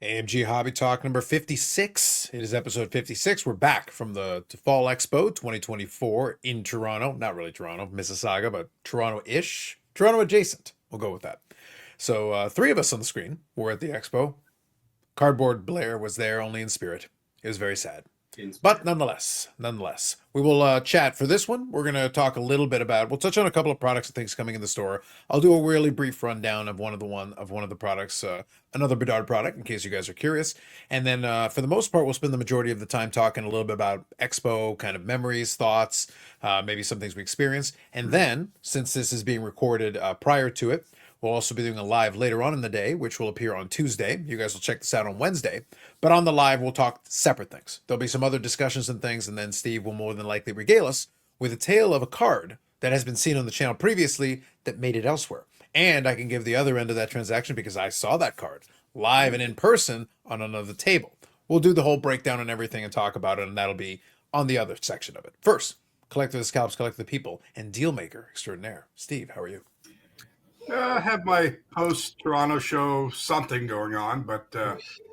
AMG Hobby Talk number 56. It is episode 56. We're back from the Fall Expo 2024 in Toronto. Not really Toronto, Mississauga, but Toronto-ish. Toronto adjacent. We'll go with that. So three of us on the screen were at the Expo. Cardboard Blair was there only in spirit. It was very sad. But nonetheless, we will chat for this one. We're going to talk a little bit about. We'll touch on a couple of products and things coming in the store. I'll do a really brief rundown of one of the products, another Bedard product, in case you guys are curious. And then, for the most part, we'll spend the majority of the time talking a little bit about Expo, kind of memories, thoughts, maybe some things we experienced. And then, since this is being recorded prior to it, we'll also be doing a live later on in the day, which will appear on Tuesday. You guys will check this out on Wednesday. But on the live, we'll talk separate things. There'll be some other discussions and things, and then Steve will more than likely regale us with a tale of a card that has been seen on the channel previously that made it elsewhere. And I can give the other end of that transaction because I saw that card live and in person on another table. We'll do the whole breakdown and everything and talk about it, and that'll be on the other section of it. First, Collector of the Scalps, Collector of the People, and Deal Maker Extraordinaire. Steve, how are you? I have my post-Toronto show something going on, but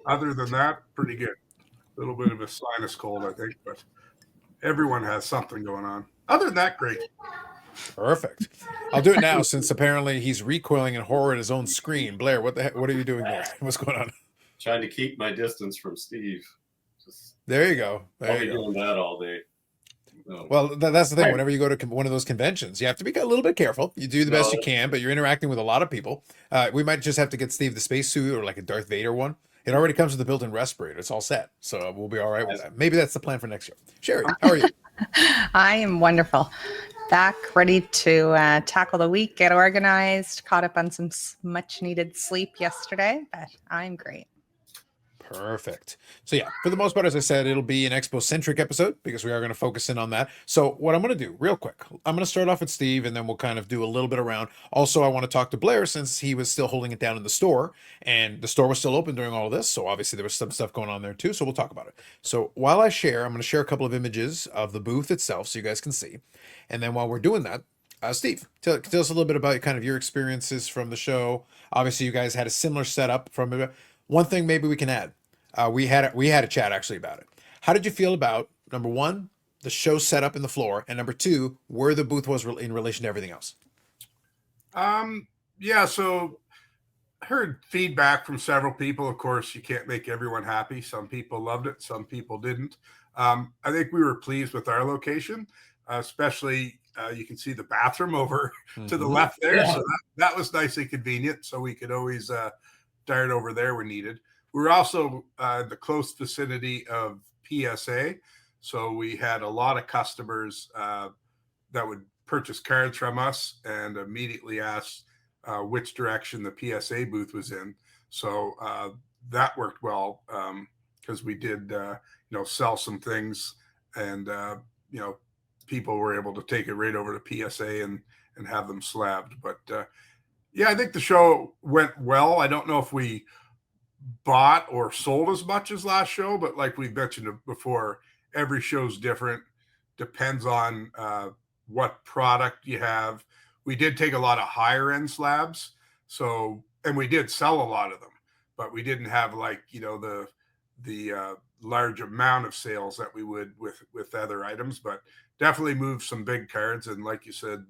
other than that, pretty good. A little bit of a sinus cold, I think, but everyone has something going on. Other than that, great. Perfect. I'll do it now since apparently he's recoiling in horror at his own screen. Blair, what the heck? What are you doing there? What's going on? Trying to keep my distance from Steve. There you go. I'll be doing that all day. Well, that's the thing. Whenever you go to one of those conventions, you have to be a little bit careful. You do the best you can, but you're interacting with a lot of people. We might just have to get Steve the spacesuit or like a Darth Vader one. It already comes with a built-in respirator. It's all set, so we'll be all right with that. Maybe that's the plan for next year. Sherry, how are you? I am wonderful. Back, ready to tackle the week, get organized, caught up on some much-needed sleep yesterday, but I'm great. Perfect. So yeah, for the most part, as I said, it'll be an Expo-centric episode because we are going to focus in on that. So what I'm going to do real quick, I'm going to start off with Steve and then we'll kind of do a little bit around. Also, I want to talk to Blair since he was still holding it down in the store and the store was still open during all of this. So obviously there was some stuff going on there too. So we'll talk about it. So while I share, I'm going to share a couple of images of the booth itself so you guys can see. And then while we're doing that, Steve, tell us a little bit about kind of your experiences from the show. Obviously, you guys had a similar setup from it. One thing maybe we can add. We had a chat actually about it. How did you feel about, number one, the show setup in the floor, and number two, where the booth was in relation to everything else? Yeah, so I heard feedback from several people. Of course, you can't make everyone happy. Some people loved it, some people didn't. I think we were pleased with our location, especially you can see the bathroom over to the left there. Yeah. So that was nice and convenient. So we could always dart over there when needed. We're also in the close vicinity of PSA. So we had a lot of customers that would purchase cards from us and immediately ask which direction the PSA booth was in. So that worked well because we did, sell some things and, people were able to take it right over to PSA and have them slabbed. But yeah, I think the show went well. I don't know if we bought or sold as much as last show, but like we mentioned before, every show's different. Depends on what product you have. We did take a lot of higher end slabs, and we did sell a lot of them, but we didn't have the large amount of sales that we would with other items. But definitely moved some big cards, and like you said,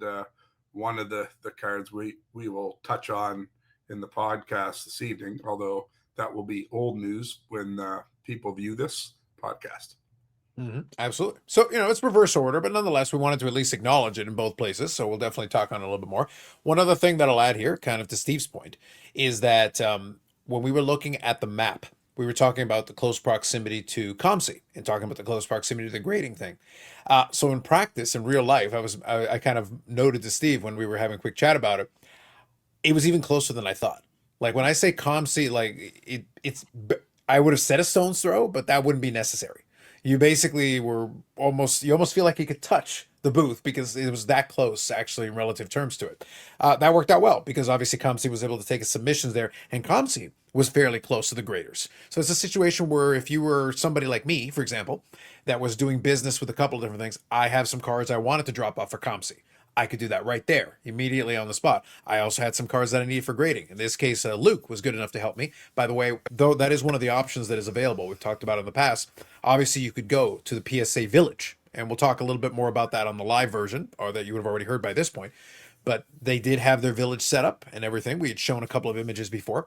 one of the cards we will touch on in the podcast this evening, although that will be old news when people view this podcast. Mm-hmm. Absolutely. So, it's reverse order, but nonetheless, we wanted to at least acknowledge it in both places. So we'll definitely talk on it a little bit more. One other thing that I'll add here, kind of to Steve's point, is that when we were looking at the map, we were talking about the close proximity to COMC and talking about the close proximity to the grading thing. So in practice, in real life, I kind of noted to Steve when we were having a quick chat about it, it was even closer than I thought. Like when I say COMC, like I would have said a stone's throw, but that wouldn't be necessary. You basically you almost feel like you could touch the booth because it was that close actually in relative terms to it. That worked out well because obviously COMC was able to take his submissions there and COMC was fairly close to the graders. So it's a situation where if you were somebody like me, for example, that was doing business with a couple of different things, I have some cards I wanted to drop off for COMC. I could do that right there, immediately on the spot. I also had some cards that I needed for grading. In this case, Luke was good enough to help me. By the way, though that is one of the options that is available. We've talked about it in the past. Obviously, you could go to the PSA Village, and we'll talk a little bit more about that on the live version, or that you would have already heard by this point. But they did have their village set up and everything. We had shown a couple of images before,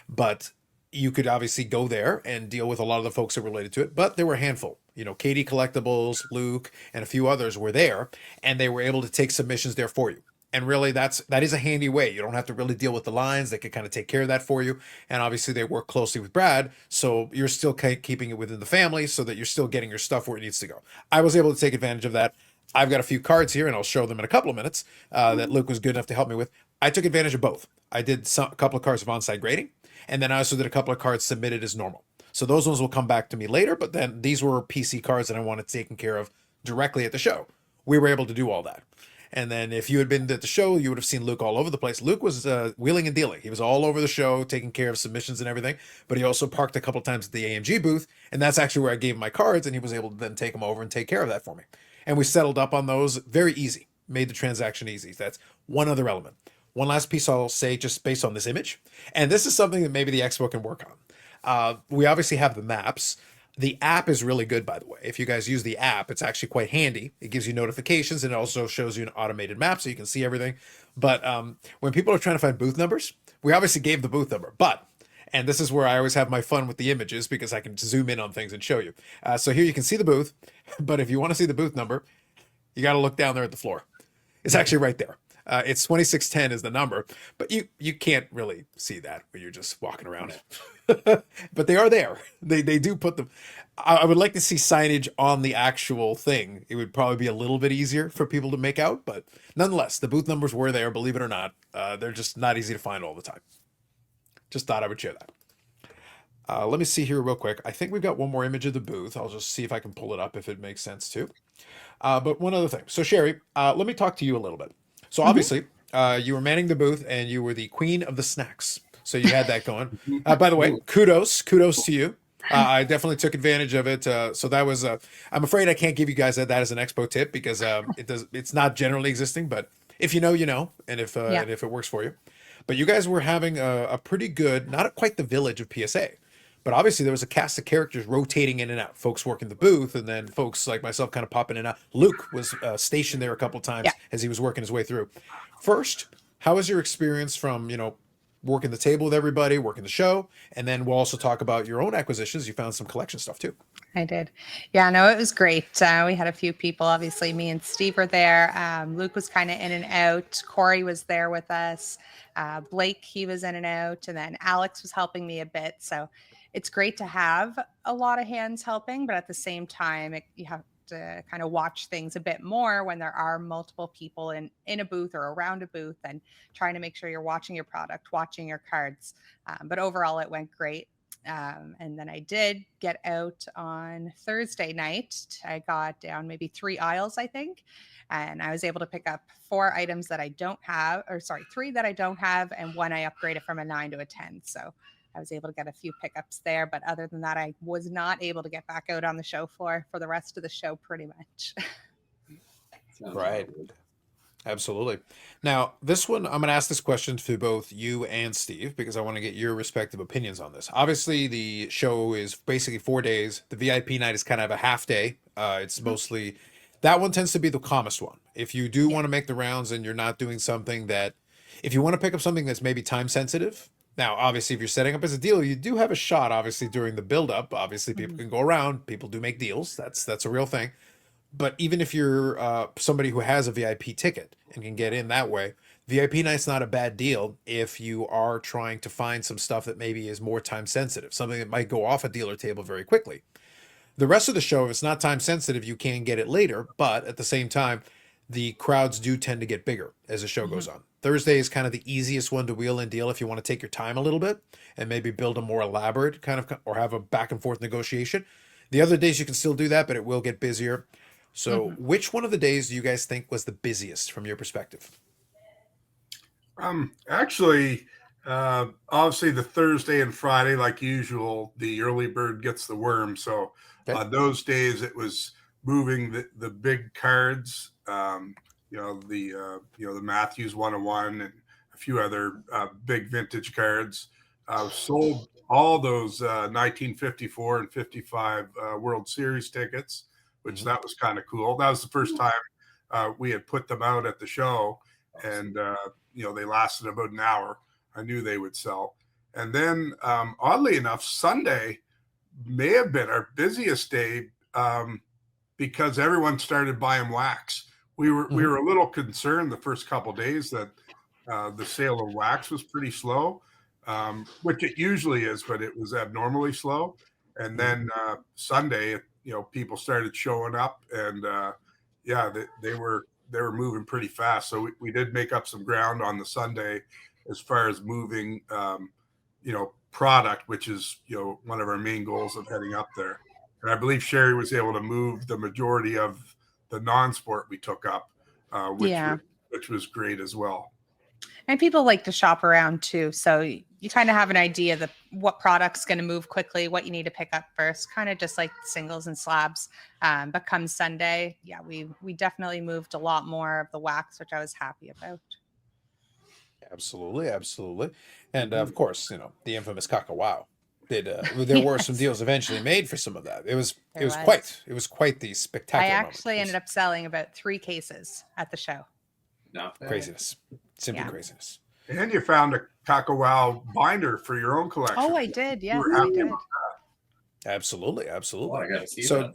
but you could obviously go there and deal with a lot of the folks that were related to it. But there were a handful. You know, Katie Collectibles, Luke, and a few others were there, and they were able to take submissions there for you. And really, that is a handy way. You don't have to really deal with the lines. They could kind of take care of that for you. And obviously, they work closely with Brad, so you're still keeping it within the family, so that you're still getting your stuff where it needs to go. I was able to take advantage of that. I've got a few cards here, and I'll show them in a couple of minutes that Luke was good enough to help me with. I took advantage of both. I did a couple of cards of on-site grading, and then I also did a couple of cards submitted as normal. So those ones will come back to me later, but then these were PC cards that I wanted taken care of directly at the show. We were able to do all that. And then if you had been at the show, you would have seen Luke all over the place. Luke was wheeling and dealing. He was all over the show, taking care of submissions and everything. But he also parked a couple times at the AMG booth, and that's actually where I gave him my cards, and he was able to then take them over and take care of that for me. And we settled up on those very easy, made the transaction easy. That's one other element. One last piece I'll say just based on this image. And this is something that maybe the Expo can work on. We obviously have the maps. The app is really good, by the way. If you guys use the app, it's actually quite handy. It gives you notifications, and it also shows you an automated map so you can see everything. But when people are trying to find booth numbers, we obviously gave the booth number. And this is where I always have my fun with the images, because I can zoom in on things and show you. So here you can see the booth, but if you want to see the booth number, you got to look down there at the floor. It's actually right there. It's 2610 is the number, but you can't really see that when you're just walking around. But they are there. They do put them. I would like to see signage on the actual thing. It would probably be a little bit easier for people to make out, but nonetheless, the booth numbers were there, believe it or not. They're just not easy to find all the time. Just thought I would share that. Let me see here real quick. I think we've got one more image of the booth. I'll just see if I can pull it up if it makes sense too. But one other thing. So Sherry, let me talk to you a little bit. So obviously, you were manning the booth, and you were the queen of the snacks. So you had that going. By the way, kudos to you. I definitely took advantage of it. So that was. I'm afraid I can't give you guys that as an Expo tip, because it's not generally existing. But if you know, you know, and if it works for you. But you guys were having a pretty good, not quite the village of PSA, but obviously there was a cast of characters rotating in and out. Folks working the booth, and then folks like myself kind of popping in and out. Luke was stationed there a couple times as he was working his way through. First, how was your experience from, working the table with everybody, working the show? And then we'll also talk about your own acquisitions. You found some collection stuff too. I did. Yeah, no, it was great. We had a few people. Obviously, me and Steve were there. Luke was kind of in and out. Corey was there with us. Blake, he was in and out. And then Alex was helping me a bit. So it's great to have a lot of hands helping, but at the same time, you have to kind of watch things a bit more when there are multiple people in a booth or around a booth, and trying to make sure you're watching your product, watching your cards. But overall, it went great. And then I did get out on Thursday night. I got down maybe 3 aisles, I think. And I was able to pick up 4 items that I don't have, 3 that I don't have, and 1 I upgraded from a 9 to a 10. So I was able to get a few pickups there. But other than that, I was not able to get back out on the show floor for the rest of the show, pretty much. Right. Absolutely. Now, this one, I'm going to ask this question to both you and Steve, because I want to get your respective opinions on this. Obviously, the show is basically 4 days. The VIP night is kind of a half day. It's mostly, that one tends to be the calmest one. If you do want to make the rounds and you're not doing something that, if you want to pick up something that's maybe time sensitive. Now, obviously, if you're setting up as a deal, you do have a shot, obviously, during the build-up. Obviously, people can go around. People do make deals. That's a real thing. But even if you're somebody who has a VIP ticket and can get in that way, VIP night's not a bad deal if you are trying to find some stuff that maybe is more time sensitive, something that might go off a dealer table very quickly. The rest of the show, if it's not time sensitive, you can get it later, but at the same time, the crowds do tend to get bigger as the show goes on. Thursday is kind of the easiest one to wheel and deal if you want to take your time a little bit and maybe build a more elaborate kind of, or have a back and forth negotiation. The other days you can still do that, but it will get busier. So which one of the days do you guys think was the busiest from your perspective? Actually, obviously the Thursday and Friday, like usual, the early bird gets the worm. So those days it was moving the big cards, the Matthews 101 and a few other big vintage cards. Sold all those 1954 and 55 World Series tickets, which that was kind of cool. That was the first time we had put them out at the show, and they lasted about an hour. I knew they would sell. And then, oddly enough, Sunday may have been our busiest day because everyone started buying wax. We were a little concerned the first couple of days that the sale of wax was pretty slow, which it usually is, but it was abnormally slow. And then Sunday, people started showing up, and they were moving pretty fast. So we did make up some ground on the Sunday as far as moving, product, which is one of our main goals of heading up there. And I believe Sherry was able to move the majority of the non-sport we took up, which was great as well. And people like to shop around too. So you kind of have an idea that what product's going to move quickly, what you need to pick up first, kind of just like singles and slabs. But come Sunday, we definitely moved a lot more of the wax, which I was happy about. Absolutely. And of course, the infamous Kakawao. There were some deals eventually made for some of that. It was quite the spectacular I moment. actually ended up selling about 3 cases at the show. Not bad. Craziness. Simply craziness. And you found a Kakawao binder for your own collection. Oh, I did. Yes, You were I happy did. about that. Absolutely. Oh, I gotta see So that.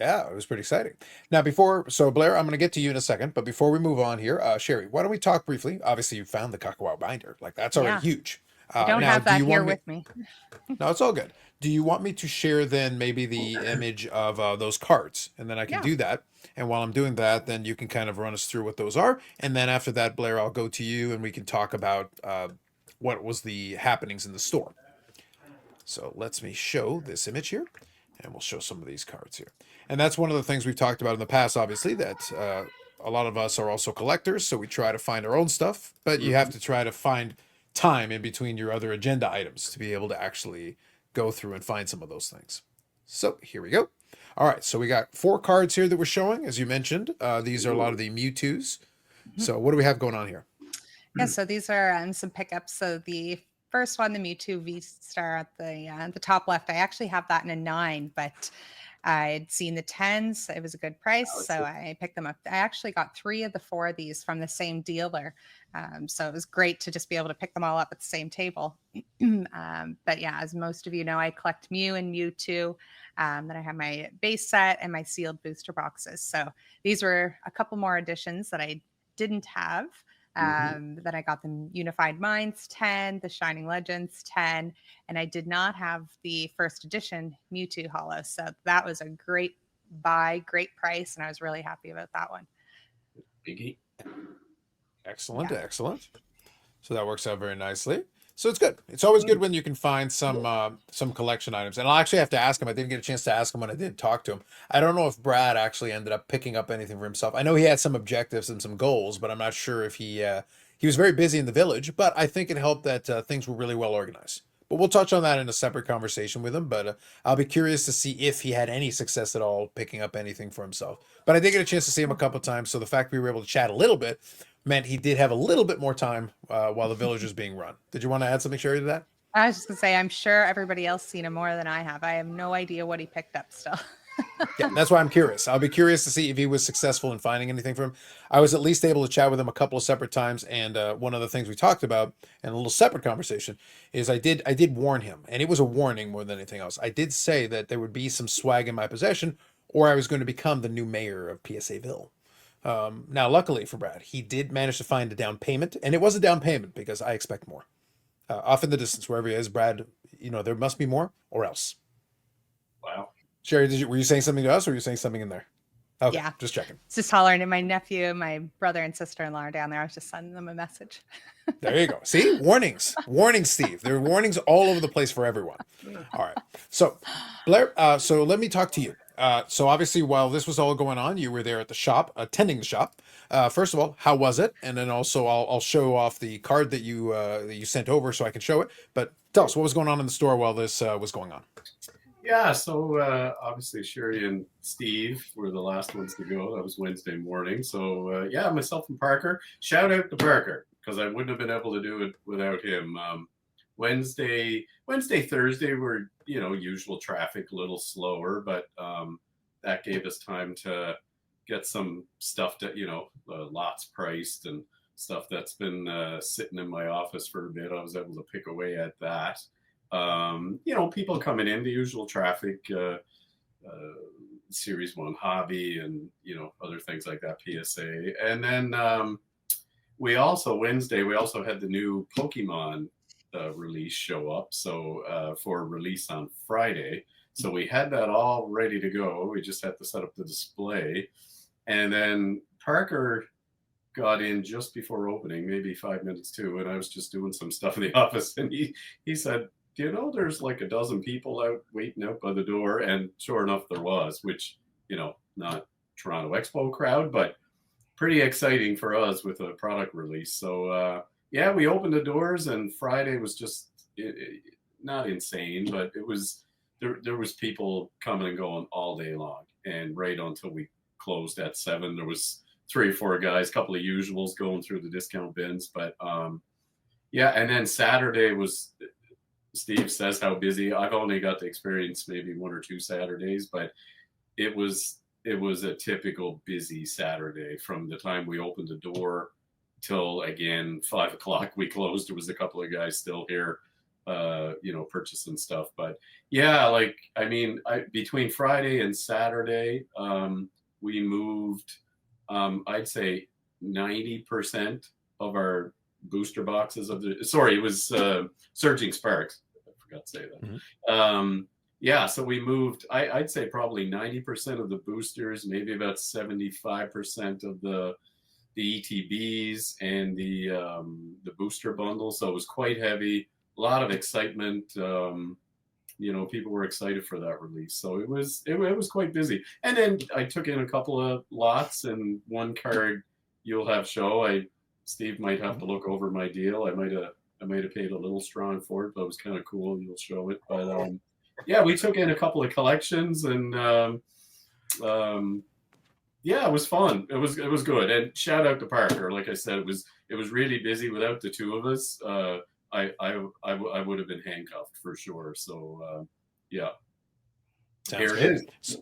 yeah, it was pretty exciting. Now, Blair, I'm going to get to you in a second, but before we move on here, Sherry, why don't we talk briefly? Obviously, you found the Kakawao binder. Like, that's already huge. I don't now, have that you here want with me. No, it's all good. Do you want me to share then maybe the image of those cards? And then I can do that. And while I'm doing that, then you can kind of run us through what those are. And then after that, Blair, I'll go to you and we can talk about what was the happenings in the store. So let me show this image here. And we'll show some of these cards here. And that's one of the things we've talked about in the past, obviously, that a lot of us are also collectors. So we try to find our own stuff. But you have to try to find time in between your other agenda items to be able to actually go through and find some of those things. So here we go. All right. So we got 4 cards here that we're showing, as you mentioned. These are a lot of the Mewtwo's. So what do we have going on here? Yeah, so these are some pickups. So the first one, the Mewtwo V-Star at the top left, I actually have that in a 9, but I'd seen the 10s. It was a good price, so I picked them up. I actually got 3 of the 4 of these from the same dealer. So it was great to just be able to pick them all up at the same table. But yeah, as most of you know, I collect Mew and Mewtwo. Then I have my base set and my sealed booster boxes. So these were a couple more additions that I didn't have. Then I got the Unified Minds 10, the Shining Legends 10, and I did not have the first edition Mewtwo Holo. So that was a great buy, great price, and I was really happy about that one. Biggie. Excellent. So that works out very nicely. So it's good. It's always good when you can find some collection items. And I'll actually have to ask him. I didn't get a chance to ask him when I did talk to him. I don't know if Brad actually ended up picking up anything for himself. I know he had some objectives and some goals, but I'm not sure if he was very busy in the village. But I think it helped that things were really well organized. But we'll touch on that in a separate conversation with him. But I'll be curious to see if he had any success at all picking up anything for himself. But I did get a chance to see him a couple of times. So the fact we were able to chat a little bit meant he did have a little bit more time while the village was being run. Did you want to add something, Sherry, to that? I was just going to say, I'm sure everybody else seen him more than I have. I have no idea what he picked up still. Yeah, that's why I'm curious. I'll be curious to see if he was successful in finding anything for him. I was at least able to chat with him a couple of separate times, and one of the things we talked about in a little separate conversation is I did warn him, and it was a warning more than anything else. I did say that there would be some swag in my possession, or I was going to become the new mayor of PSAville. Now, luckily for Brad, he did manage to find a down payment, and it was a down payment because I expect more. Off in the distance, wherever he is, Brad, there must be more, or else. Wow. Sherry, were you saying something to us, or were you saying something in there? Okay, Yeah. just checking. It's just hollering at my nephew, my brother and sister-in-law are down there. I was just sending them a message. There you go. See? Warnings, Steve. There are warnings all over the place for everyone. All right. So, Blair, so let me talk to you. So obviously, while this was all going on, you were there at the shop, attending the shop. First of all, how was it? And then also, I'll show off the card that you sent over so I can show it. But tell us, what was going on in the store while this was going on? Yeah, so obviously Sherry and Steve were the last ones to go. That was Wednesday morning. So yeah, myself and Parker. Shout out to Parker because I wouldn't have been able to do it without him. Wednesday, Thursday were usual traffic, a little slower, but that gave us time to get some stuff that lots priced and stuff that's been sitting in my office for a bit. I was able to pick away at that. People coming in, the usual traffic, Series 1 hobby and, other things like that, PSA. And then Wednesday, we also had the new Pokemon release show up. So for release on Friday. So we had that all ready to go. We just had to set up the display. And then Parker got in just before opening, maybe 5 minutes too. And I was just doing some stuff in the office. And he said, there's like a dozen people out waiting out by the door. And sure enough, there was, which, not Toronto Expo crowd, but pretty exciting for us with a product release. So, yeah, we opened the doors and Friday was just not insane, but it was, there was people coming and going all day long. And right until we closed at 7, there was 3 or 4 guys, a couple of usuals going through the discount bins. But yeah, and then Saturday was, Steve says how busy. I've only got to experience maybe 1 or 2 Saturdays, but it was a typical busy Saturday from the time we opened the door till again 5 o'clock we closed. There was a couple of guys still here, purchasing stuff. But yeah, between Friday and Saturday, we moved, I'd say 90% of our booster boxes it was Surging Sparks. I forgot to say that. Mm-hmm. Yeah, so we moved, I'd say probably 90% of the boosters, maybe about 75% of the ETBs and the booster bundle. So it was quite heavy, a lot of excitement. People were excited for that release. So it was quite busy. And then I took in a couple of lots and one card you'll have show. Steve might have to look over my deal. I might have paid a little strong for it, but it was kind of cool. You'll show it. But yeah, we took in a couple of collections and yeah, it was fun. It was good. And shout out to Parker. Like I said, it was really busy without the two of us. I would have been handcuffed for sure. So yeah. Sounds here good. it is.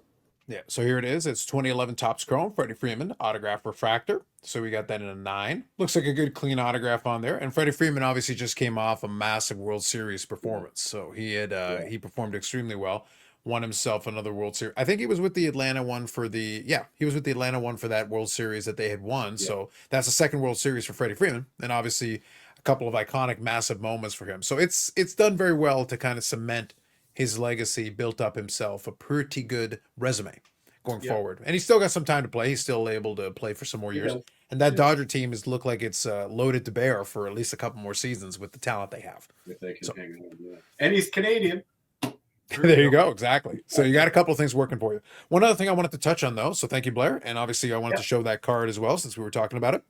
Yeah, so here it is. It's 2011 Topps Chrome, Freddie Freeman, autograph refractor. So we got that in a 9. Looks like a good clean autograph on there. And Freddie Freeman obviously just came off a massive World Series performance. So he had he performed extremely well. Won himself another World Series. I think he was with the Atlanta one for he was with the Atlanta one for that World Series that they had won. Yeah. So that's the second World Series for Freddie Freeman. And obviously a couple of iconic, massive moments for him. So it's done very well to kind of cement his legacy, built up himself a pretty good resume going forward. And he's still got some time to play. He's still able to play for some more years. And that Dodger team has looked like it's loaded to bear for at least a couple more seasons with the talent they have. If they can hang on, And he's Canadian. There you go. Exactly. So you got a couple of things working for you. One other thing I wanted to touch on, though, so thank you, Blair. And obviously I wanted to show that card as well, since we were talking about it.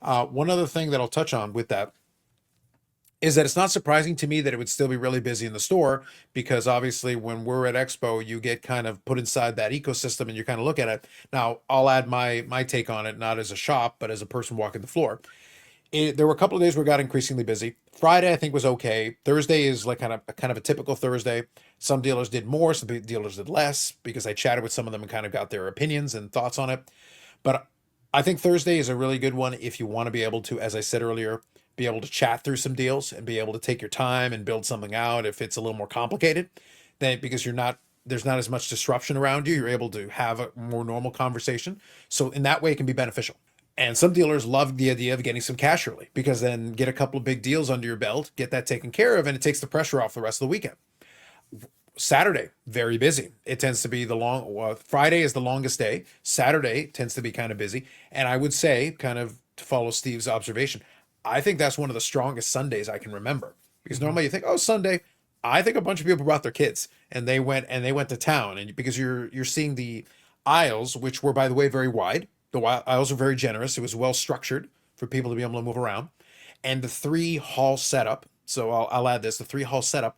One other thing that I'll touch on with that is that it's not surprising to me that it would still be really busy in the store, because obviously when we're at Expo, you get kind of put inside that ecosystem and you kind of look at it. Now, I'll add my take on it, not as a shop, but as a person walking the floor. There were a couple of days where it got increasingly busy. Friday, I think, was okay. Thursday is like kind of a typical Thursday. Some dealers did more, some dealers did less, because I chatted with some of them and kind of got their opinions and thoughts on it. But I think Thursday is a really good one if you want to be able to, as I said earlier, be able to chat through some deals and be able to take your time and build something out. If it's a little more complicated, then because there's not as much disruption around you, you're able to have a more normal conversation. So in that way, it can be beneficial. And some dealers love the idea of getting some cash early, because then get a couple of big deals under your belt, get that taken care of, and it takes the pressure off the rest of the weekend. Saturday, very busy. It tends to be Friday is the longest day. Saturday tends to be kind of busy. And I would say, kind of to follow Steve's observation, I think that's one of the strongest Sundays I can remember, because normally you think, oh, Sunday, I think a bunch of people brought their kids and they went to town, and because you're seeing the aisles, which were, by the way, very wide. The aisles are very generous. It was well structured for people to be able to move around, and the 3 hall setup. So I'll add this: the 3 hall setup,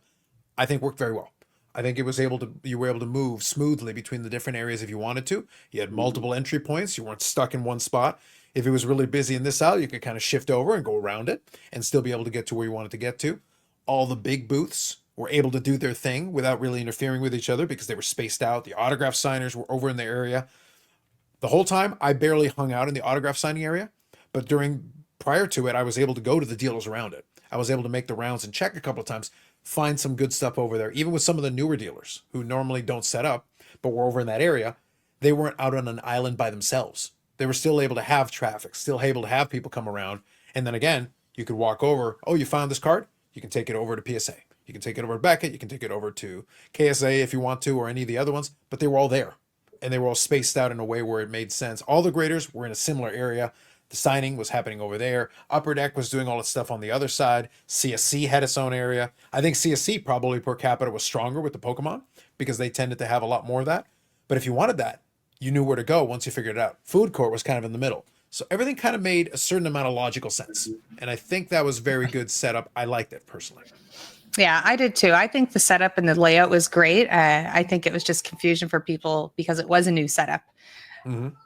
I think, worked very well. I think you were able to move smoothly between the different areas if you wanted to. You had multiple entry points. You weren't stuck in one spot. If it was really busy in this aisle, you could kind of shift over and go around it and still be able to get to where you wanted to get to. All the big booths were able to do their thing without really interfering with each other because they were spaced out. The autograph signers were over in the area. The whole time, I barely hung out in the autograph signing area, but prior to it, I was able to go to the dealers around it. I was able to make the rounds and check a couple of times, find some good stuff over there. Even with some of the newer dealers who normally don't set up, but were over in that area, they weren't out on an island by themselves. They were still able to have traffic, still able to have people come around. And then again, you could walk over. Oh, you found this card? You can take it over to PSA. You can take it over to Beckett. You can take it over to KSA if you want to, or any of the other ones. But they were all there, and they were all spaced out in a way where it made sense. All the graders were in a similar area. The signing was happening over there. Upper Deck was doing all its stuff on the other side. CSC had its own area. I think CSC probably per capita was stronger with the Pokemon because they tended to have a lot more of that. But if you wanted that, you knew where to go once you figured it out. Food court was kind of in the middle. So everything kind of made a certain amount of logical sense. And I think that was very good setup. I liked it personally. Yeah, I did too. I think the setup and the layout was great. I think it was just confusion for people because it was a new setup.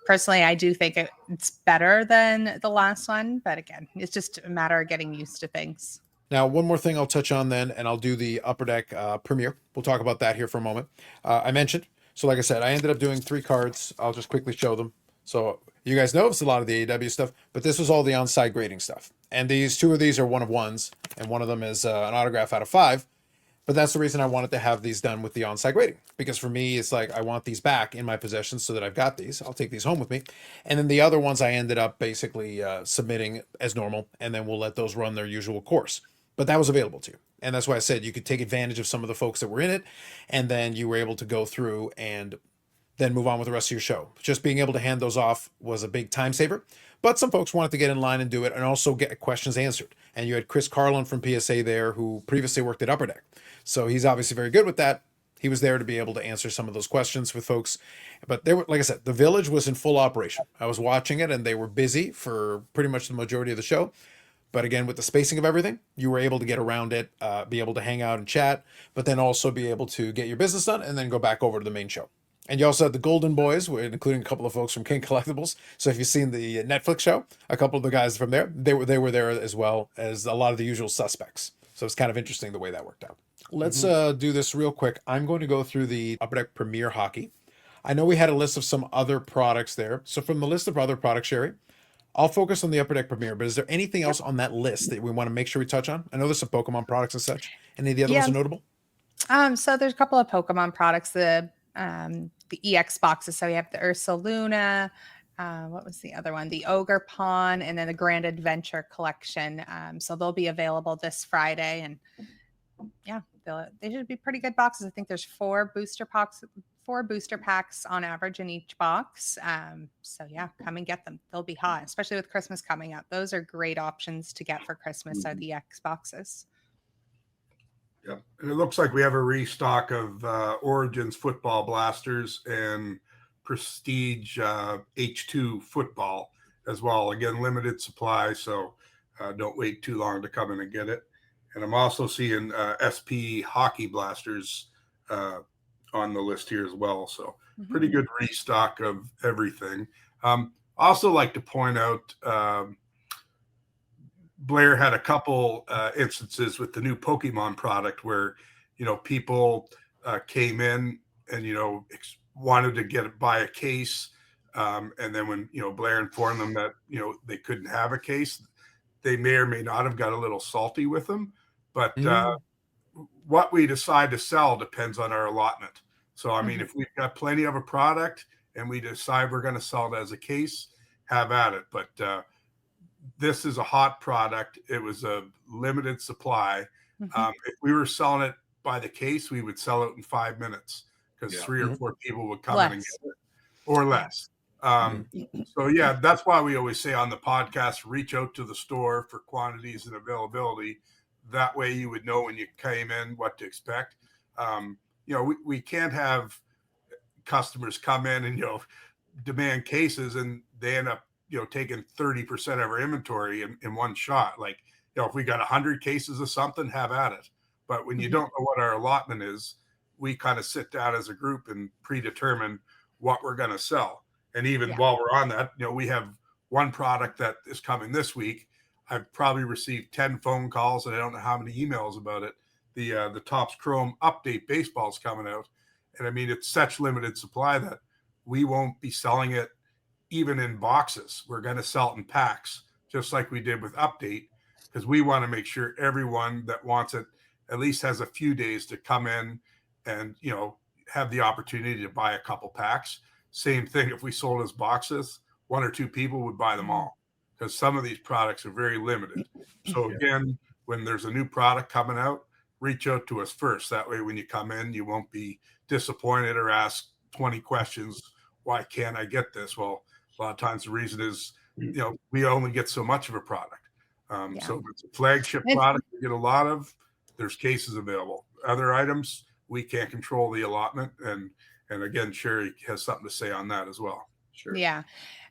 Personally, I do think it's better than the last one, but again, it's just a matter of getting used to things. Now, one more thing I'll touch on then, and I'll do the Upper Deck premiere. We'll talk about that here for a moment. I mentioned, so like I said, I ended up doing 3 cards. I'll just quickly show them. So you guys know it's a lot of the AEW stuff, but this was all the on-site grading stuff. And 2 of these are 1 of 1s, and one of them is an autograph out of 5. But that's the reason I wanted to have these done with the on-site grading, because for me, it's like I want these back in my possession so that I've got these. I'll take these home with me. And then the other ones I ended up basically submitting as normal, and then we'll let those run their usual course. But that was available to you. And that's why I said you could take advantage of some of the folks that were in it, and then you were able to go through and then move on with the rest of your show. Just being able to hand those off was a big time saver. But some folks wanted to get in line and do it and also get questions answered. And you had Chris Carlin from PSA there, who previously worked at Upper Deck. So he's obviously very good with that. He was there to be able to answer some of those questions with folks. But they were, like I said, the village was in full operation. I was watching it and they were busy for pretty much the majority of the show. But again, with the spacing of everything, you were able to get around it, be able to hang out and chat, but then also be able to get your business done and then go back over to the main show. And you also had the Golden Boys, including a couple of folks from King Collectibles. So if you've seen the Netflix show, a couple of the guys from there, they were there as well as a lot of the usual suspects. So it's kind of interesting the way that worked out. Let's do this real quick. I'm going to go through the Upper Deck Premier Hockey. I know we had a list of some other products there. So from the list of other products, Sherry, I'll focus on the Upper Deck Premier, but is there anything else on that list that we want to make sure we touch on? I know there's some Pokemon products and such. Any of the other ones are notable? So there's a couple of Pokemon products, the EX boxes. So we have the Ursaluna, what was the other one? The Ogre Pawn, and then the Grand Adventure Collection. So they'll be available this Friday, and yeah, they should be pretty good boxes. I think there's 4 booster packs on average in each box. So yeah, come and get them. They'll be hot, especially with Christmas coming up. Those are great options to get for Christmas, are the X boxes. Yep. And it looks like we have a restock of Origins football blasters and Prestige H2 football as well. Again, limited supply, so don't wait too long to come in and get it. And I'm also seeing SP hockey blasters on the list here as well. So pretty good restock of everything. Also like to point out, Blair had a couple instances with the new Pokemon product where, people came in and, wanted to buy a case. And then when, Blair informed them that, they couldn't have a case, they may or may not have got a little salty with them. But what we decide to sell depends on our allotment. So, I mean, if we've got plenty of a product and we decide we're going to sell it as a case, have at it. But this is a hot product. It was a limited supply. If we were selling it by the case, we would sell it in 5 minutes because 3 or 4 people would come in and get it, or less. So, yeah, that's why we always say on the podcast, reach out to the store for quantities and availability. That way you would know when you came in what to expect. We can't have customers come in and, demand cases and they end up, taking 30% of our inventory in one shot. Like, if we got 100 cases of something, have at it. But when you don't know what our allotment is, we kind of sit down as a group and predetermine what we're going to sell. And even Yeah. while we're on that, we have one product that is coming this week. I've probably received 10 phone calls and I don't know how many emails about it. The Topps Chrome update baseball's coming out. And I mean, it's such limited supply that we won't be selling it even in boxes. We're going to sell it in packs, just like we did with update, because we want to make sure everyone that wants it at least has a few days to come in and, have the opportunity to buy a couple packs. Same thing if we sold as boxes, one or two people would buy them all, because some of these products are very limited. So again, when there's a new product coming out, reach out to us first. That way, when you come in, you won't be disappointed or ask 20 questions. Why can't I get this? Well, a lot of times the reason is, we only get so much of a product. So if it's a flagship product we get a lot of, there's cases available. Other items, we can't control the allotment. And again, Sherry has something to say on that as well. Sure. Yeah.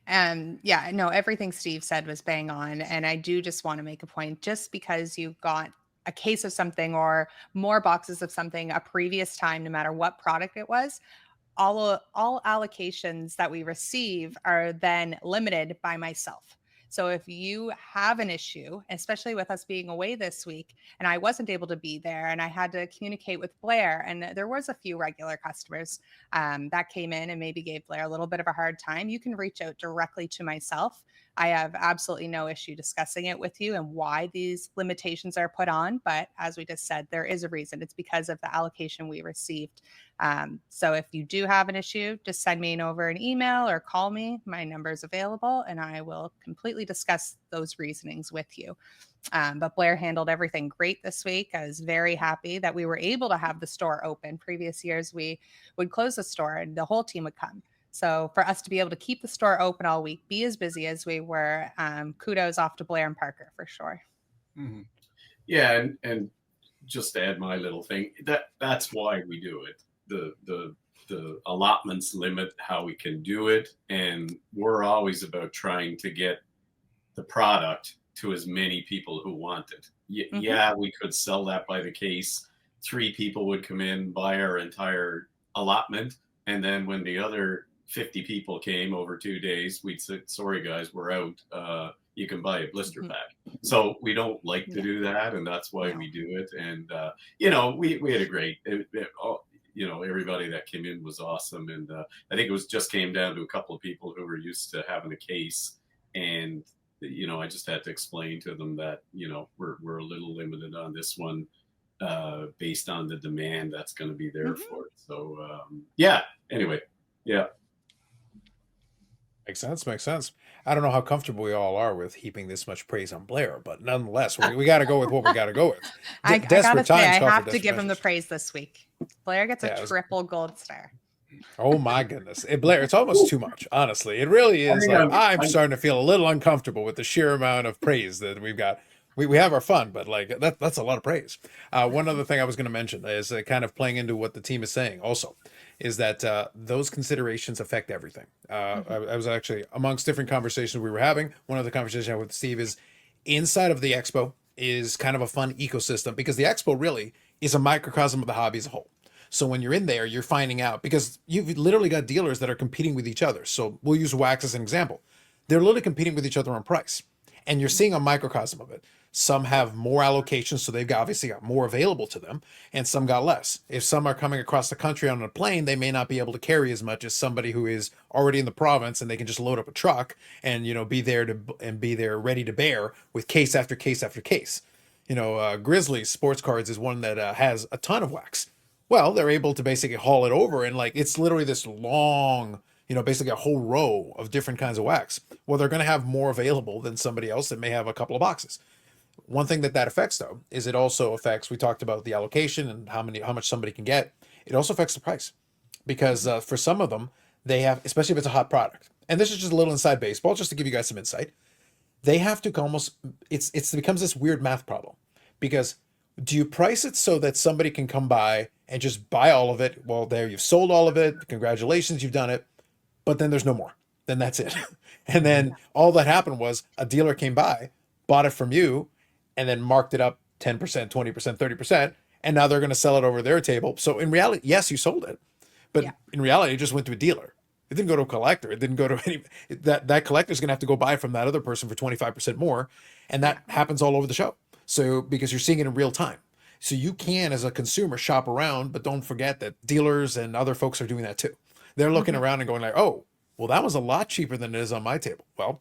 No, everything Steve said was bang on. And I do just want to make a point, just because you got a case of something or more boxes of something a previous time, no matter what product it was, all allocations that we receive are then limited by myself. So if you have an issue, especially with us being away this week, and I wasn't able to be there, and I had to communicate with Blair, and there was a few regular customers that came in and maybe gave Blair a little bit of a hard time, you can reach out directly to myself. I have absolutely no issue discussing it with you and why these limitations are put on. But as we just said, there is a reason. It's because of the allocation we received. So if you do have an issue, just send me over an email or call me. My number is available, and I will completely discuss those reasonings with you. But Blair handled everything great this week. I was very happy that we were able to have the store open. Previous years, we would close the store and the whole team would come. So for us to be able to keep the store open all week, be as busy as we were, kudos off to Blair and Parker for sure. Mm-hmm. Yeah, and just to add my little thing, that's why we do it. The allotments limit how we can do it, and we're always about trying to get the product to as many people who want it. Yeah, we could sell that by the case. 3 people would come in, buy our entire allotment, and then when the other 50 people came over 2 days, we'd say, sorry guys, we're out. You can buy a blister pack. So we don't like to do that, and that's why we do it. And we had a great everybody that came in was awesome. And I think it just came down to a couple of people who were used to having a case, and I just had to explain to them that we're a little limited on this one based on the demand that's going to be there for it. So anyway. Makes sense. I don't know how comfortable we all are with heaping this much praise on Blair, but nonetheless, we got to go with what we got to go with. I gotta say, I have to give him the praise this week. Blair gets a triple gold star. Oh my goodness, Blair, it's almost too much. Honestly, it really is. I'm starting to feel a little uncomfortable with the sheer amount of praise that we've got. We have our fun, but that's a lot of praise. One other thing I was going to mention is kind of playing into what the team is saying also, is that those considerations affect everything. I was actually, amongst different conversations we were having, one of the conversations I had with Steve is inside of the Expo is kind of a fun ecosystem, because the Expo really is a microcosm of the hobby as a whole. So when you're in there, you're finding out, because you've literally got dealers that are competing with each other. So we'll use wax as an example. They're literally competing with each other on price, and you're seeing a microcosm of it. Some have more allocations, so they've obviously got more available to them, and some got less. If some are coming across the country on a plane, they may not be able to carry as much as somebody who is already in the province, and they can just load up a truck and be there ready to bear with case after case after case. Grizzly's Sportscards is one that has a ton of wax. Well, they're able to basically haul it over, and it's literally this long, basically a whole row of different kinds of wax. Well, they're going to have more available than somebody else that may have a couple of boxes. One thing that affects, though, is it also affects, we talked about the allocation and how much somebody can get. It also affects the price, because for some of them, they have, especially if it's a hot product, and this is just a little inside baseball, just to give you guys some insight, they have to almost, it becomes this weird math problem, because do you price it so that somebody can come by and just buy all of it? Well, there, you've sold all of it. Congratulations, you've done it. But then there's no more. Then that's it. And then all that happened was a dealer came by, bought it from you, and then marked it up 10%, 20%, 30%, and now they're going to sell it over their table. So in reality, yes, you sold it, but Yeah. in reality, it just went to a dealer. It didn't go to a collector. It didn't go to any, that collector's going to have to go buy from that other person for 25% more. And that happens all over the show. So because you're seeing it in real time. So you can, as a consumer, shop around, but don't forget that dealers and other folks are doing that too. They're looking around and going like, oh, well, that was a lot cheaper than it is on my table. Well,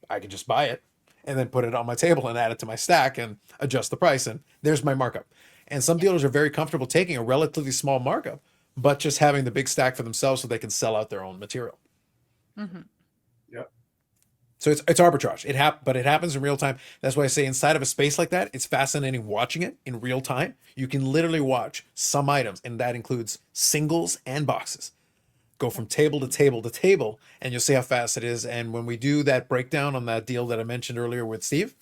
I can just buy it and then put it on my table and add it to my stack and adjust the price. And there's my markup. And some dealers are very comfortable taking a relatively small markup, but just having the big stack for themselves so they can sell out their own material. Yep. So it's arbitrage. But it happens in real time. That's why I say inside of a space like that, it's fascinating watching it in real time. You can literally watch some items, and that includes singles and boxes, go from table to table to table, and you'll see how fast it is. And when we do that breakdown on that deal that I mentioned earlier with Steve,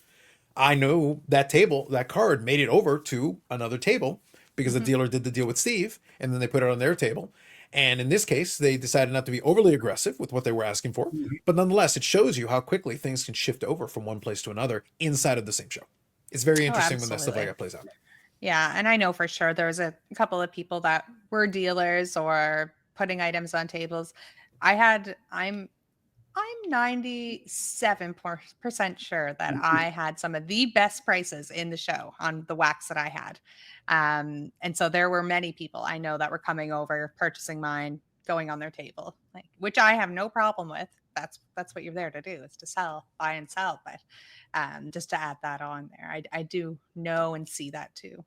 I know that card made it over to another table because the dealer did the deal with Steve, and then they put it on their table. And in this case, they decided not to be overly aggressive with what they were asking for. But nonetheless, it shows you how quickly things can shift over from one place to another inside of the same show. It's very interesting when that stuff like that plays out. Yeah, and I know for sure there's a couple of people that were dealers or putting items on tables. I'm 97% sure that I had some of the best prices in the show on the wax that I had. And so there were many people I know that were coming over, purchasing mine, going on their table, like, which I have no problem with. That's what you're there to do, is to sell, buy and sell. But just to add that on there, I do know and see that too.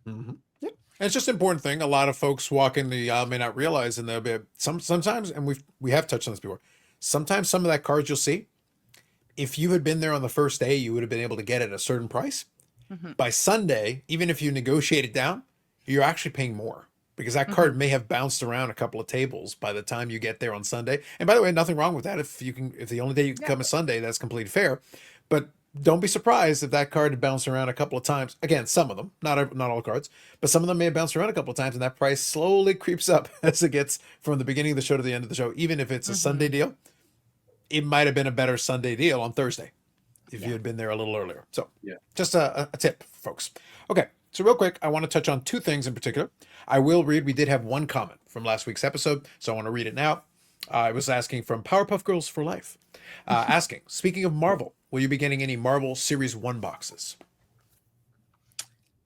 Mm-hmm. Yep. And it's just an important thing. A lot of folks walk in the aisle may not realize, and they'll be sometimes, and we have touched on this before. Sometimes some of that cards you'll see, if you had been there on the first day, you would have been able to get it at a certain price. By Sunday, even if you negotiate it down, you're actually paying more because that card may have bounced around a couple of tables by the time you get there on Sunday. And by the way, nothing wrong with that. If the only day you can come is Sunday, that's completely fair. But don't be surprised if that card had bounced around a couple of times. Again, some of them, not all cards, but some of them may have bounced around a couple of times, and that price slowly creeps up as it gets from the beginning of the show to the end of the show. Even if it's a Sunday deal, it might have been a better Sunday deal on Thursday if you had been there a little earlier. So just a tip, folks. Okay, so real quick, I want to touch on two things in particular. I will read, we did have one comment from last week's episode, so I want to read it now. I was asking from Powerpuff Girls for Life, asking, speaking of Marvel, will you be getting any Marvel Series 1 boxes?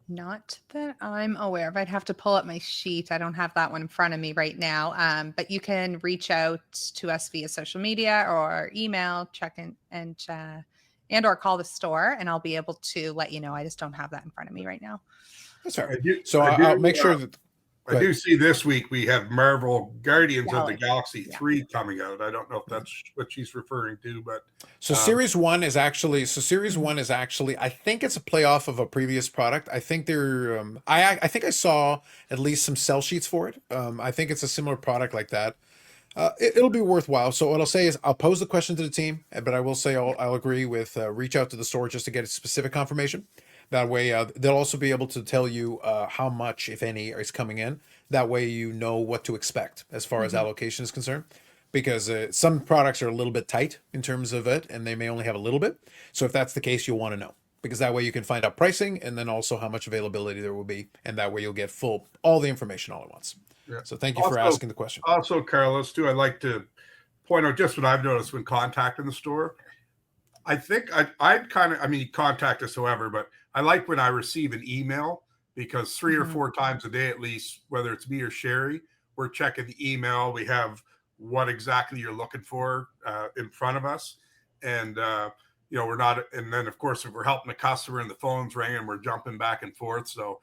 Not that I'm aware of. I'd have to pull up my sheet. I don't have that one in front of me right now. But you can reach out to us via social media or email, check in and or call the store, and I'll be able to let you know. I just don't have that in front of me right now. That's all right. So I'll make sure that I do see this week we have Marvel Guardians of the Galaxy 3 coming out. I don't know if that's what she's referring to, but Series 1 is actually I think it's a playoff of a previous product. I think they're I think I saw at least some sell sheets for it. I think it's a similar product like that. It'll be worthwhile. So what I'll say is I'll pose the question to the team, but I will say I'll agree with reach out to the store just to get a specific confirmation. That way, they'll also be able to tell you how much, if any, is coming in. That way, you know what to expect as far as allocation is concerned. Because some products are a little bit tight in terms of it, and they may only have a little bit. So if that's the case, you'll want to know. Because that way you can find out pricing and then also how much availability there will be. And that way you'll get all the information all at once. Yeah. So thank you for asking the question. Also, Carlos, too, I'd like to point out just what I've noticed when contacting the store. I think I'd contact us however, but I like when I receive an email because 3 or 4 times a day at least, whether it's me or Sherry, we're checking the email. We have what exactly you're looking for in front of us. And, we're not, and then of course, if we're helping the customer and the phone's ringing, we're jumping back and forth. So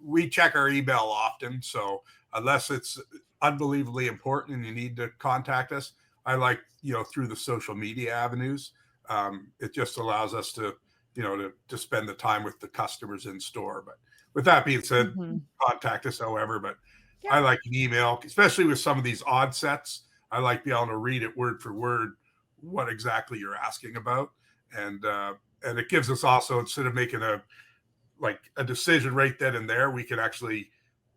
we check our email often. So unless it's unbelievably important and you need to contact us, I like, through the social media avenues. It just allows us to spend the time with the customers in store. But with that being said, contact us however, but I like an email, especially with some of these odd sets. I like being able to read it word for word, what exactly you're asking about. And it gives us also, instead of making a decision right then and there, we can actually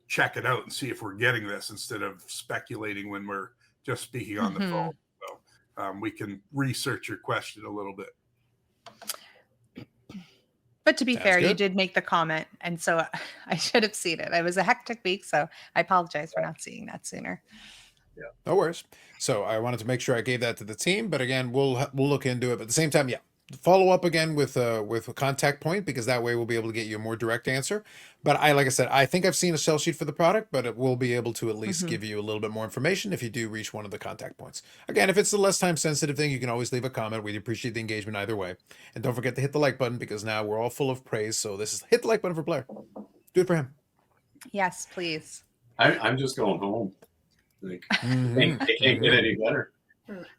check it out and see if we're getting this instead of speculating when we're just speaking on the phone. So we can research your question a little bit. But to be Sounds fair, you good. did make the comment, and so I should have seen it. It was a hectic week, so I apologize for not seeing that sooner. No worries. So I wanted to make sure I gave that to the team, but again, we'll look into it. But at the same time, yeah, follow up again with a contact point, because that way we'll be able to get you a more direct answer. But like I said, I think I've seen a sell sheet for the product, but it will be able to at least give you a little bit more information if you do reach one of the contact points. Again, if it's a less time sensitive thing, you can always leave a comment. We'd appreciate the engagement either way. And don't forget to hit the like button, because now we're all full of praise. So this is hit the like button for Blair. Do it for him. Yes, please. I'm just going home. Like, Mhm. it can't get any better.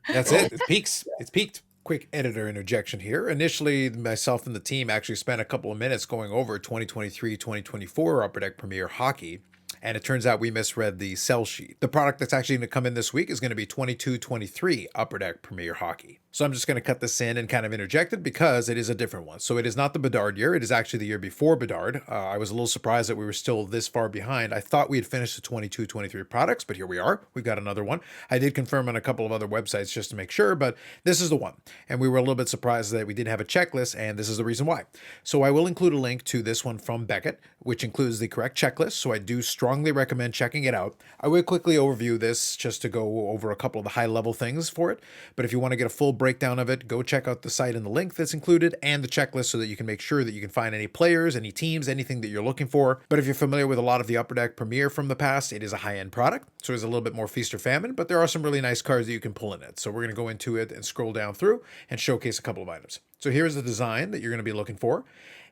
That's it. It peaks. It's peaked. Quick editor interjection here. Initially, myself and the team actually spent a couple of minutes going over 2023-2024 Upper Deck Premier Hockey, and it turns out we misread the sell sheet. The product that's actually going to come in this week is going to be 22-23 Upper Deck Premier Hockey. So I'm just going to cut this in and kind of interject it because it is a different one. So it is not the Bedard year. It is actually the year before Bedard. I was a little surprised that we were still this far behind. I thought we had finished the 22-23 products, but here we are. We've got another one. I did confirm on a couple of other websites just to make sure, but this is the one. And we were a little bit surprised that we didn't have a checklist, and this is the reason why. So I will include a link to this one from Beckett, which includes the correct checklist. So I do strongly recommend checking it out. I will quickly overview this just to go over a couple of the high level things for it. But if you want to get a full breakdown of it, go check out the site and the link that's included and the checklist so that you can make sure that you can find any players, any teams, anything that you're looking for. But if you're familiar with a lot of the Upper Deck Premier from the past, it is a high-end product. So it's a little bit more feast or famine, but there are some really nice cards that you can pull in it. So we're going to go into it and scroll down through and showcase a couple of items. So here's the design that you're going to be looking for.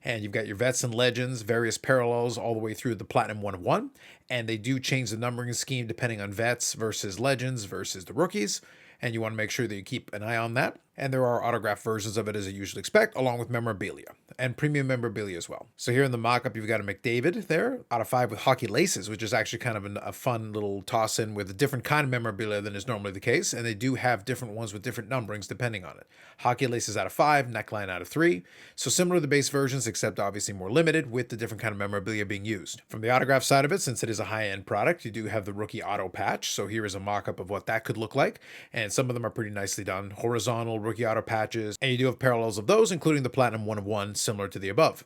And you've got your vets and legends, various parallels all the way through the Platinum 1 of 1. And they do change the numbering scheme depending on vets versus legends versus the rookies. And you want to make sure that you keep an eye on that. And there are autographed versions of it as you usually expect, along with memorabilia and premium memorabilia as well. So here in the mock-up, you've got a McDavid there, out of 5 with hockey laces, which is actually kind of a fun little toss-in with a different kind of memorabilia than is normally the case. And they do have different ones with different numberings depending on it. Hockey laces out of 5, neckline out of 3. So similar to the base versions, except obviously more limited with the different kind of memorabilia being used. From the autograph side of it, since it is a high-end product, you do have the rookie auto patch. So here is a mock-up of what that could look like. And some of them are pretty nicely done. Horizontal rookie auto patches, and you do have parallels of those, including the Platinum 1 of 1, similar to the above.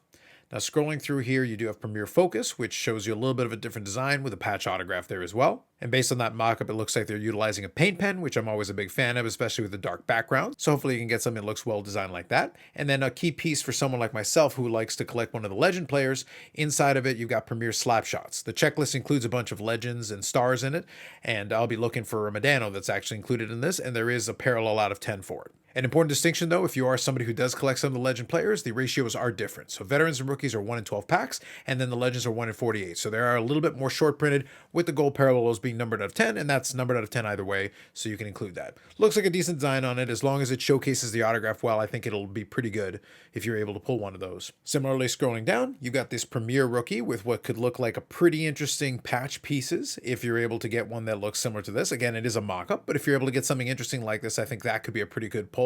Now, scrolling through here, you do have Premier Focus, which shows you a little bit of a different design with a patch autograph there as well. And based on that mock-up, it looks like they're utilizing a paint pen, which I'm always a big fan of, especially with the dark background. So hopefully you can get something that looks well designed like that. And then a key piece for someone like myself who likes to collect one of the legend players, inside of it, you've got Premier Slap Shots. The checklist includes a bunch of legends and stars in it, and I'll be looking for a Medano that's actually included in this, and there is a parallel out of 10 for it. An important distinction, though, if you are somebody who does collect some of the legend players, the ratios are different. So veterans and rookies are 1 in 12 packs, and then the legends are 1 in 48. So they are a little bit more short printed, with the gold parallels being numbered out of 10, and that's numbered out of 10 either way, so you can include that. Looks like a decent design on it. As long as it showcases the autograph well, I think it'll be pretty good if you're able to pull one of those. Similarly, scrolling down, you've got this Premier rookie with what could look like a pretty interesting patch pieces if you're able to get one that looks similar to this. Again, it is a mock-up, but if you're able to get something interesting like this, I think that could be a pretty good pull.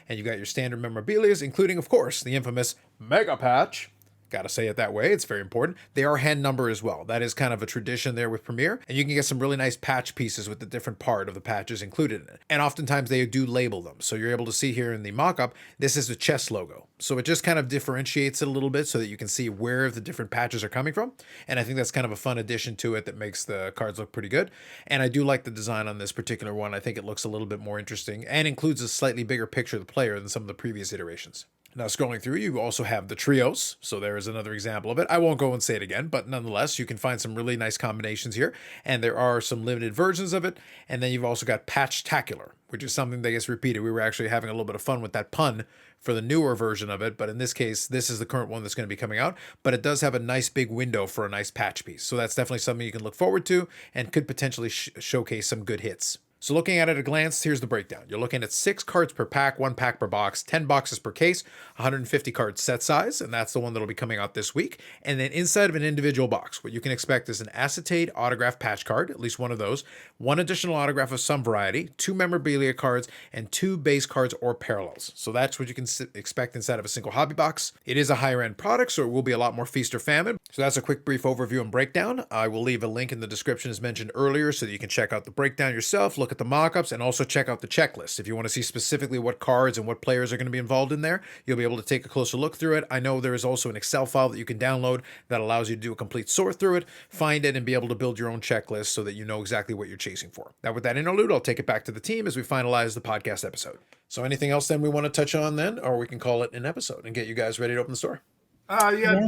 And you've got your standard memorabilias, including, of course, the infamous Mega Patch. Got to say it that way. It's very important. They are hand number as well. That is kind of a tradition there with Premier. And you can get some really nice patch pieces with the different part of the patches included in it. And oftentimes they do label them. So you're able to see here in the mock-up, this is the chest logo. So it just kind of differentiates it a little bit so that you can see where the different patches are coming from. And I think that's kind of a fun addition to it that makes the cards look pretty good. And I do like the design on this particular one. I think it looks a little bit more interesting and includes a slightly bigger picture of the player than some of the previous iterations. Now, scrolling through, you also have the trios. So there is another example of it. I won't go and say it again, but nonetheless, you can find some really nice combinations here. And there are some limited versions of it. And then you've also got Patchtacular, which is something that gets repeated. We were actually having a little bit of fun with that pun for the newer version of it. But in this case, this is the current one that's going to be coming out. But it does have a nice big window for a nice patch piece. So that's definitely something you can look forward to and could potentially showcase some good hits. So looking at it at a glance, here's the breakdown. You're looking at 6 cards per pack, 1 pack per box, 10 boxes per case, 150 cards set size, and that's the one that'll be coming out this week. And then inside of an individual box, what you can expect is an acetate autograph patch card, at least one of those, 1 additional autograph of some variety, 2 memorabilia cards, and 2 base cards or parallels. So that's what you can expect inside of a single hobby box. It is a higher end product, so it will be a lot more feast or famine, So that's a quick brief overview and breakdown. I will leave a link in the description as mentioned earlier so that you can check out the breakdown yourself, look at the mock-ups, and also check out the checklist. If you want to see specifically what cards and what players are going to be involved in there, you'll be able to take a closer look through it. I know there is also an Excel file that you can download that allows you to do a complete sort through it, find it, and be able to build your own checklist so that you know exactly what you're chasing for. Now with that interlude, I'll take it back to the team as we finalize the podcast episode. So anything else then we want to touch on then, or we can call it an episode and get you guys ready to open the store?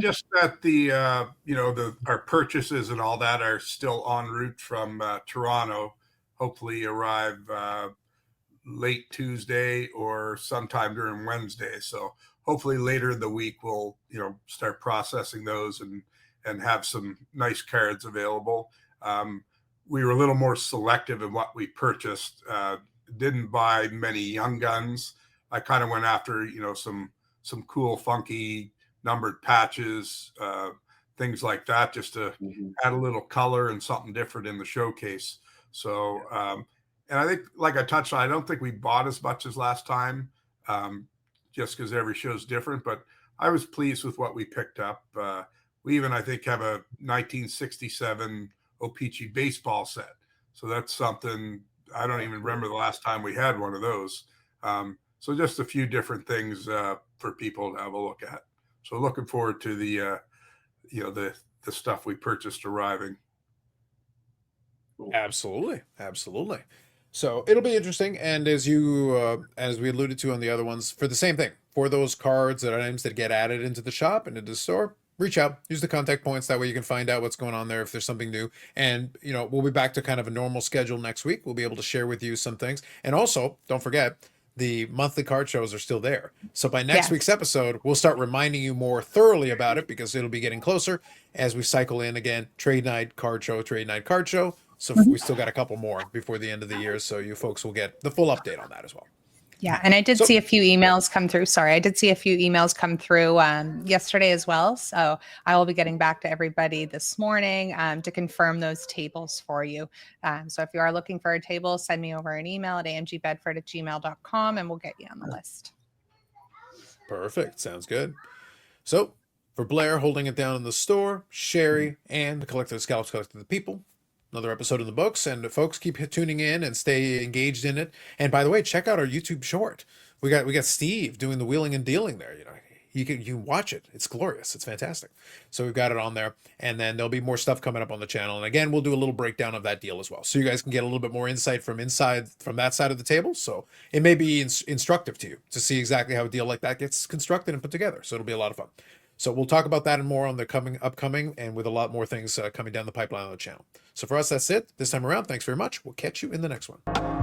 Just that our purchases and all that are still en route from Toronto. Hopefully arrive late Tuesday or sometime during Wednesday. So hopefully later in the week we'll start processing those and have some nice cards available. We were a little more selective in what we purchased. Didn't buy many young guns. I kind of went after some cool funky numbered patches, things like that, just to add a little color and something different in the showcase. So, and I think, like I touched on, I don't think we bought as much as last time, just because every show's different. But I was pleased with what we picked up. We even, I think, have a 1967 O-Pee-Chee baseball set. So that's something I don't even remember the last time we had one of those. So just a few different things for people to have a look at. So looking forward to the stuff we purchased arriving. Absolutely. So it'll be interesting. And as we alluded to on the other ones, for the same thing, for those cards and items that get added into the shop and into the store, reach out, use the contact points. That way you can find out what's going on there if there's something new. And, we'll be back to kind of a normal schedule next week. We'll be able to share with you some things. And also, don't forget, the monthly card shows are still there. So by next week's episode, we'll start reminding you more thoroughly about it because it'll be getting closer as we cycle in again. Trade night, card show. So we still got a couple more before the end of the year. So you folks will get the full update on that as well. Yeah, and I did see a few emails come through. Sorry, I did see a few emails come through yesterday as well. So I will be getting back to everybody this morning to confirm those tables for you. So if you are looking for a table, send me over an email at amgbedford@gmail.com and we'll get you on the list. Perfect. Sounds good. So for Blair holding it down in the store, Sherry, and the Collector of Scalps, Collector of the People, another episode in the books, and folks keep tuning in and stay engaged in it. And by the way, check out our YouTube short. We got Steve doing the wheeling and dealing there. You can watch it. It's glorious. It's fantastic. So we've got it on there, and then there'll be more stuff coming up on the channel. And again, we'll do a little breakdown of that deal as well, so you guys can get a little bit more insight from that side of the table. So it may be instructive to you to see exactly how a deal like that gets constructed and put together. So it'll be a lot of fun. So we'll talk about that and more on the upcoming and with a lot more things coming down the pipeline on the channel. So for us, that's it this time around. Thanks very much. We'll catch you in the next one.